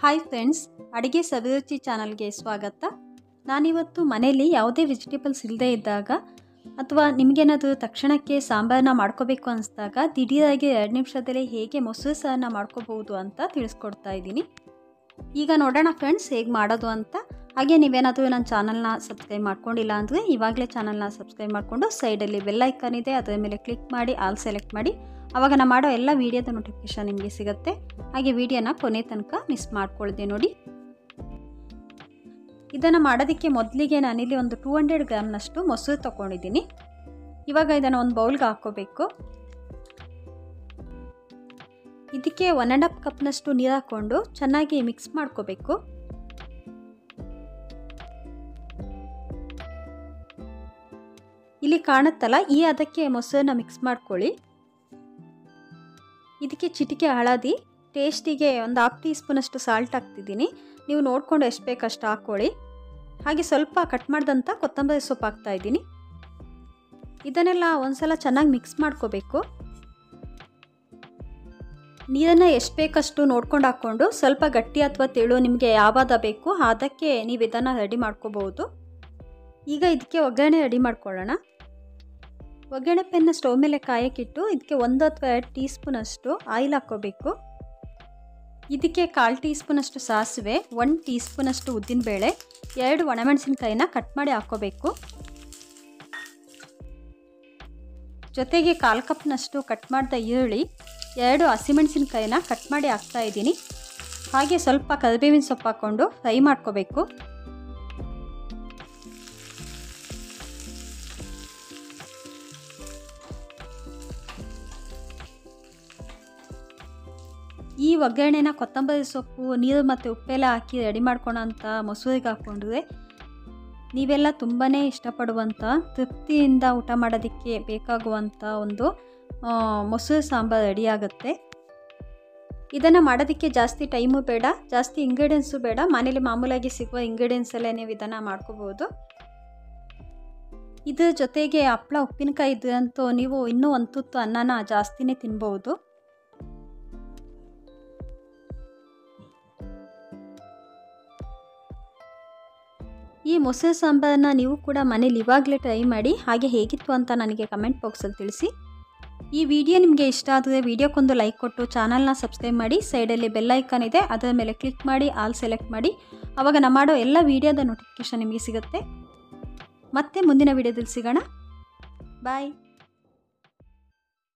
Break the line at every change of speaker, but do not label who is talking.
Hi friends, ಅಡುಗೆ ಸವಿರುಚಿ ಚಾನಲ್ಗೆ ಸ್ವಾಗತ. ನಾನಿವತ್ತು ಮನೆಯಲ್ಲಿ ಯಾವುದೇ ವೆಜಿಟೇಬಲ್ಸ್ ಇಲ್ಲದೇ ಇದ್ದಾಗ ಅಥವಾ ನಿಮಗೇನಾದರೂ ತಕ್ಷಣಕ್ಕೆ ಸಾಂಬಾರನ್ನ ಮಾಡ್ಕೋಬೇಕು ಅನಿಸಿದಾಗ ದಿಢೀರಾಗಿ 2 ನಿಮಿಷದಲ್ಲಿ ಹೇಗೆ ಮೊಸರು ಸಾರನ್ನ ಮಾಡ್ಕೋಬಹುದು ಅಂತ ತಿಳಿಸ್ಕೊಡ್ತಾ ಇದ್ದೀನಿ. ಈಗ ನೋಡೋಣ ಫ್ರೆಂಡ್ಸ್ ಹೇಗೆ ಮಾಡೋದು ಅಂತ. ಹಾಗೆ ನೀವೇನಾದರೂ ನನ್ನ ಚಾನಲ್ನ ಸಬ್ಸ್ಕ್ರೈಬ್ ಮಾಡ್ಕೊಂಡಿಲ್ಲ ಅಂದರೆ ಇವಾಗಲೇ ಚಾನಲ್ನ ಸಬ್ಸ್ಕ್ರೈಬ್ ಮಾಡಿಕೊಂಡು ಸೈಡಲ್ಲಿ ಬೆಲ್ ಐಕಾನ್ ಇದೆ, ಅದರ ಮೇಲೆ ಕ್ಲಿಕ್ ಮಾಡಿ ಆಲ್ ಸೆಲೆಕ್ಟ್ ಮಾಡಿ. ಆವಾಗ ನಾನು ಮಾಡೋ ಎಲ್ಲ ವೀಡಿಯೋದ ನೋಟಿಫಿಕೇಷನ್ ನಿಮಗೆ ಸಿಗುತ್ತೆ. ಹಾಗೆ ವಿಡಿಯೋನ ಕೊನೆ ತನಕ ಮಿಸ್ ಮಾಡ್ಕೊಳ್ದೆ ನೋಡಿ. ಇದನ್ನು ಮಾಡೋದಕ್ಕೆ ಮೊದಲಿಗೆ ನಾನಿಲ್ಲಿ ಒಂದು 200 ಗ್ರಾಮ್ನಷ್ಟು ಮೊಸರು ತೊಗೊಂಡಿದ್ದೀನಿ. ಇವಾಗ ಇದನ್ನು ಒಂದು ಬೌಲ್ಗೆ ಹಾಕ್ಕೋಬೇಕು. ಇದಕ್ಕೆ 1.5 ಕಪ್ನಷ್ಟು ನೀರು ಹಾಕ್ಕೊಂಡು ಚೆನ್ನಾಗಿ ಮಿಕ್ಸ್ ಮಾಡ್ಕೋಬೇಕು. ಇಲ್ಲಿ ಕಾಣುತ್ತಲ್ಲ, ಈ ಅದಕ್ಕೆ ಮೊಸರನ್ನ ಮಿಕ್ಸ್ ಮಾಡ್ಕೊಳ್ಳಿ. ಇದಕ್ಕೆ ಚಿಟಿಕೆ ಹಳದಿ, ಟೇಸ್ಟಿಗೆ ಒಂದು 1/2 ಟೀ ಸ್ಪೂನಷ್ಟು ಸಾಲ್ಟ್ ಹಾಕ್ತಿದ್ದೀನಿ. ನೀವು ನೋಡಿಕೊಂಡು ಎಷ್ಟು ಬೇಕಷ್ಟು ಹಾಕ್ಕೊಳ್ಳಿ. ಹಾಗೆ ಸ್ವಲ್ಪ ಕಟ್ ಮಾಡಿದಂಥ ಕೊತ್ತಂಬರಿ ಸೊಪ್ಪು ಹಾಕ್ತಾಯಿದ್ದೀನಿ. ಇದನ್ನೆಲ್ಲ ಒಂದ್ಸಲ ಚೆನ್ನಾಗಿ ಮಿಕ್ಸ್ ಮಾಡ್ಕೋಬೇಕು. ನೀರನ್ನು ಎಷ್ಟು ಬೇಕಷ್ಟು ನೋಡ್ಕೊಂಡು ಹಾಕ್ಕೊಂಡು ಸ್ವಲ್ಪ ಗಟ್ಟಿ ಅಥವಾ ತೆಳು ನಿಮಗೆ ಯಾವಾಗ ಬೇಕು ಅದಕ್ಕೆ ನೀವು ಇದನ್ನು ರೆಡಿ ಮಾಡ್ಕೋಬಹುದು. ಈಗ ಇದಕ್ಕೆ ಒಗ್ಗರಣೆ ರೆಡಿ ಮಾಡ್ಕೊಳ್ಳೋಣ. ಒಗ್ಗರಣೆ ಪೆನ್ನ ಸ್ಟವ್ ಮೇಲೆ ಕಾಯಕ್ಕಿಟ್ಟು ಇದಕ್ಕೆ 1 ಅಥವಾ 2 ಟೀ ಸ್ಪೂನಷ್ಟು ಆಯಿಲ್ ಹಾಕ್ಕೋಬೇಕು. ಇದಕ್ಕೆ 1/4 ಟೀ ಸ್ಪೂನಷ್ಟು ಸಾಸಿವೆ, 1 ಟೀ ಸ್ಪೂನಷ್ಟು ಉದ್ದಿನಬೇಳೆ, 2 ಒಣಮೆಣಸಿನ್ಕಾಯಿನ ಕಟ್ ಮಾಡಿ ಹಾಕ್ಕೋಬೇಕು. ಜೊತೆಗೆ 1/4 ಕಪ್ನಷ್ಟು ಕಟ್ ಮಾಡಿದ ಈರುಳ್ಳಿ, 2 ಹಸಿಮೆಣಸಿನ್ಕಾಯಿನ ಕಟ್ ಮಾಡಿ ಹಾಕ್ತಾಯಿದ್ದೀನಿ. ಹಾಗೆ ಸ್ವಲ್ಪ ಕರಿಬೇವಿನ ಸೊಪ್ಪು ಹಾಕ್ಕೊಂಡು ಫ್ರೈ ಮಾಡ್ಕೋಬೇಕು. ಈ ಒಗ್ಗರಣೆನ ಕೊತ್ತಂಬರಿ ಸೊಪ್ಪು, ನೀರು ಮತ್ತು ಉಪ್ಪೆಲ್ಲ ಹಾಕಿ ರೆಡಿ ಮಾಡ್ಕೊಳ್ಳೋಂಥ ಮೊಸರಿಗೆ ಹಾಕ್ಕೊಂಡ್ರೆ ನೀವೆಲ್ಲ ತುಂಬಾ ಇಷ್ಟಪಡುವಂಥ ತೃಪ್ತಿಯಿಂದ ಊಟ ಮಾಡೋದಕ್ಕೆ ಬೇಕಾಗುವಂಥ ಒಂದು ಮೊಸರು ಸಾಂಬಾರು ರೆಡಿ ಆಗುತ್ತೆ. ಇದನ್ನು ಮಾಡೋದಕ್ಕೆ ಜಾಸ್ತಿ ಟೈಮು ಬೇಡ, ಜಾಸ್ತಿ ಇಂಗ್ರೀಡಿಯೆಂಟ್ಸು ಬೇಡ. ಮನೇಲಿ ಮಾಮೂಲಾಗಿ ಸಿಗುವ ಇಂಗ್ರೀಡಿಯೆಂಟ್ಸಲ್ಲೇ ನೀವು ಇದನ್ನು ಮಾಡ್ಕೋಬೋದು. ಇದ್ರ ಜೊತೆಗೆ ಹಪ್ಪಳ ಉಪ್ಪಿನಕಾಯಿ ಇದ್ರಂತೂ ನೀವು ಇನ್ನೂ 1 ತುತ್ತು ಅನ್ನನ ಜಾಸ್ತಿನೇ ತಿನ್ಬೋದು. ಈ ಮೊಸರು ಸಾಂಬಾರನ್ನ ನೀವು ಕೂಡ ಮನೇಲಿ ಇವಾಗಲೇ ಟ್ರೈ ಮಾಡಿ. ಹಾಗೆ ಹೇಗಿತ್ತು ಅಂತ ನನಗೆ ಕಮೆಂಟ್ ಬಾಕ್ಸಲ್ಲಿ ತಿಳಿಸಿ. ಈ ವಿಡಿಯೋ ನಿಮಗೆ ಇಷ್ಟ ಆದರೆ ವಿಡಿಯೋಕ್ಕೊಂದು ಲೈಕ್ ಕೊಟ್ಟು ಚಾನಲ್ನ ಸಬ್ಸ್ಕ್ರೈಬ್ ಮಾಡಿ. ಸೈಡಲ್ಲಿ ಬೆಲ್ ಐಕಾನ್ ಇದೆ, ಅದರ ಮೇಲೆ ಕ್ಲಿಕ್ ಮಾಡಿ ಆಲ್ ಸೆಲೆಕ್ಟ್ ಮಾಡಿ. ಆವಾಗ ನಾನು ಮಾಡೋ ಎಲ್ಲ ವಿಡಿಯೋದ ನೋಟಿಫಿಕೇಷನ್ ನಿಮಗೆ ಸಿಗುತ್ತೆ. ಮತ್ತೆ ಮುಂದಿನ ವಿಡಿಯೋದಲ್ಲಿ ಸಿಗೋಣ. ಬಾಯ್.